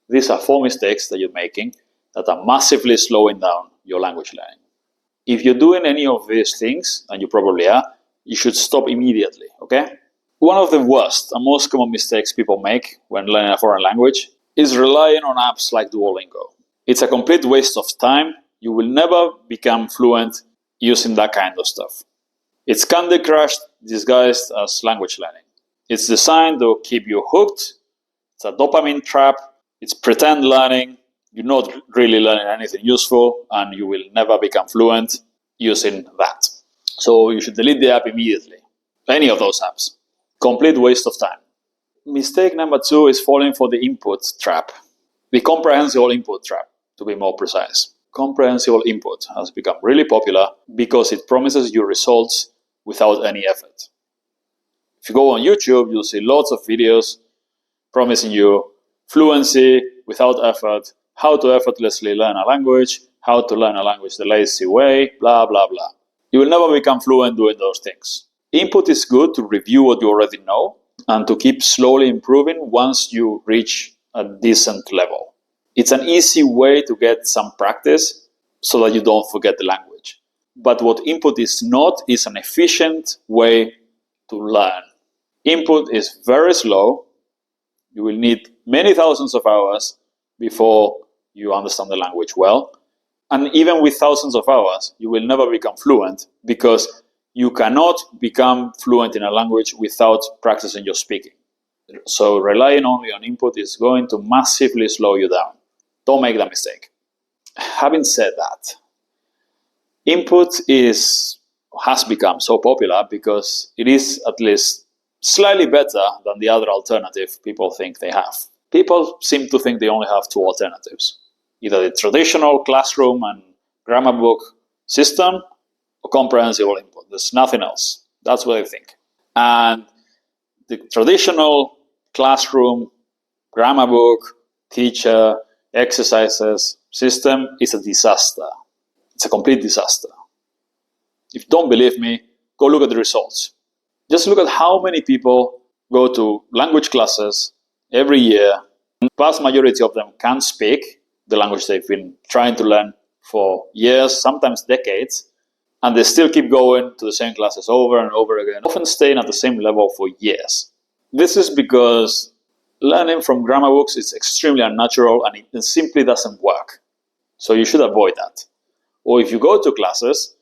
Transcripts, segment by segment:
These are 4 mistakes that you're making that are massively slowing down your language learning. If you're doing any of these things, and you probably are, you should stop immediately, okay? One of the worst and most common mistakes people make when learning a foreign language is relying on apps like Duolingo. It's a complete waste of time. You will never become fluent using that kind of stuff. It's Candy Crush disguised as language learning. It's designed to keep you hooked. It's a dopamine trap. It's pretend learning. You're not really learning anything useful, and you will never become fluent using that. So you should delete the app immediately. Any of those apps. Complete waste of time. Mistake number 2 is falling for the input trap. The comprehensible input trap, to be more precise. Comprehensible input has become really popular because it promises you results without any effort. If you go on YouTube, you'll see lots of videos promising you fluency without effort, how to effortlessly learn a language, how to learn a language the lazy way, blah, blah, blah. You will never become fluent doing those things. Input is good to review what you already know and to keep slowly improving once you reach a decent level. It's an easy way to get some practice so that you don't forget the language. But what input is not is an efficient way to learn. Input is very slow. You will need many thousands of hours before you understand the language well. And even with thousands of hours, you will never become fluent because you cannot become fluent in a language without practicing your speaking. So relying only on input is going to massively slow you down. Don't make that mistake. Having said that, input has become so popular because it is at least slightly better than the other alternative people think they have. People seem to think they only have 2 alternatives. Either the traditional classroom and grammar book system or comprehensible input. There's nothing else. That's what they think. And the traditional classroom, grammar book, teacher, exercises system is a disaster. It's a complete disaster. If you don't believe me, go look at the results. Just look at how many people go to language classes every year. The vast majority of them can't speak the language they've been trying to learn for years, sometimes decades, and they still keep going to the same classes over and over again, often staying at the same level for years. This is because learning from grammar books is extremely unnatural and it simply doesn't work. So you should avoid that. Or if you go to classes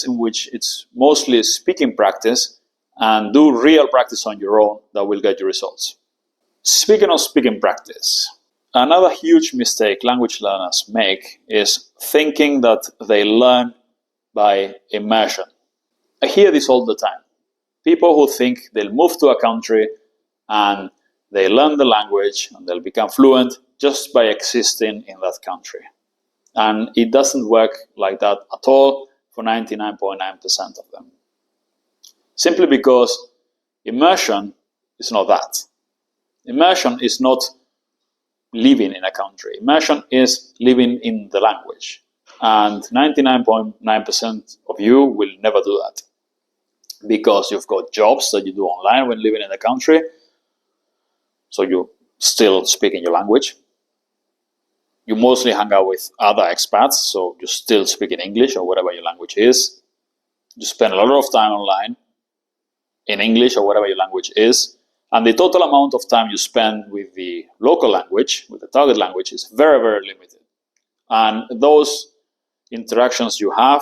in which it's mostly speaking practice and do real practice on your own that will get you results. Speaking of speaking practice, another huge mistake language learners make is thinking that they learn by immersion. I hear this all the time. People who think they'll move to a country and they learn the language and they'll become fluent just by existing in that country. And it doesn't work like that at all for 99.9% of them. Simply because immersion is not that. Immersion is not living in a country. Immersion is living in the language. And 99.9% of you will never do that. Because you've got jobs that you do online when living in the country. So you're still speaking your language. You mostly hang out with other expats, so you still speak in English or whatever your language is. You spend a lot of time online in English or whatever your language is. And the total amount of time you spend with the local language, with the target language, is very, very limited. And those interactions you have,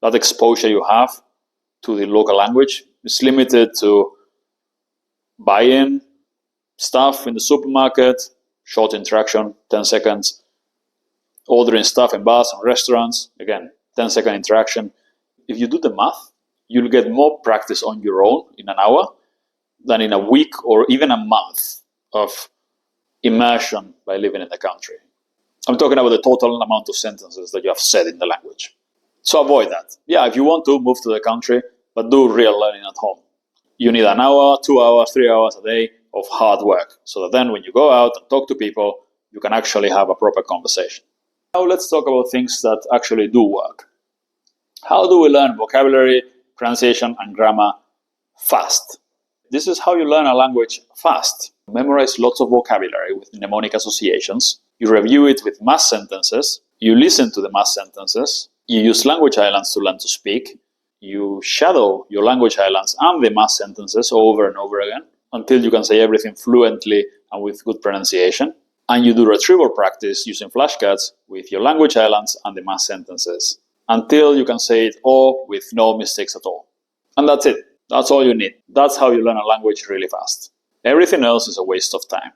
that exposure you have to the local language is limited to buying stuff in the supermarket, short interaction, 10 seconds, ordering stuff in bars and restaurants, again, 10-second interaction. If you do the math, you'll get more practice on your own in an hour than in a week or even a month of immersion by living in the country. I'm talking about the total amount of sentences that you have said in the language. So avoid that. Yeah, if you want to, move to the country, but do real learning at home. You need an hour, 2 hours, 3 hours a day of hard work, so that then when you go out and talk to people, you can actually have a proper conversation. Now let's talk about things that actually do work. How do we learn vocabulary, pronunciation, and grammar fast? This is how you learn a language fast. memorize lots of vocabulary with mnemonic associations, you review it with mass sentences, you listen to the mass sentences, you use language islands to learn to speak, you shadow your language islands and the mass sentences over and over again until you can say everything fluently and with good pronunciation, and you do retrieval practice using flashcards with your language islands and the mass sentences until you can say it all with no mistakes at all. And that's it. That's all you need. That's how you learn a language really fast. Everything else is a waste of time.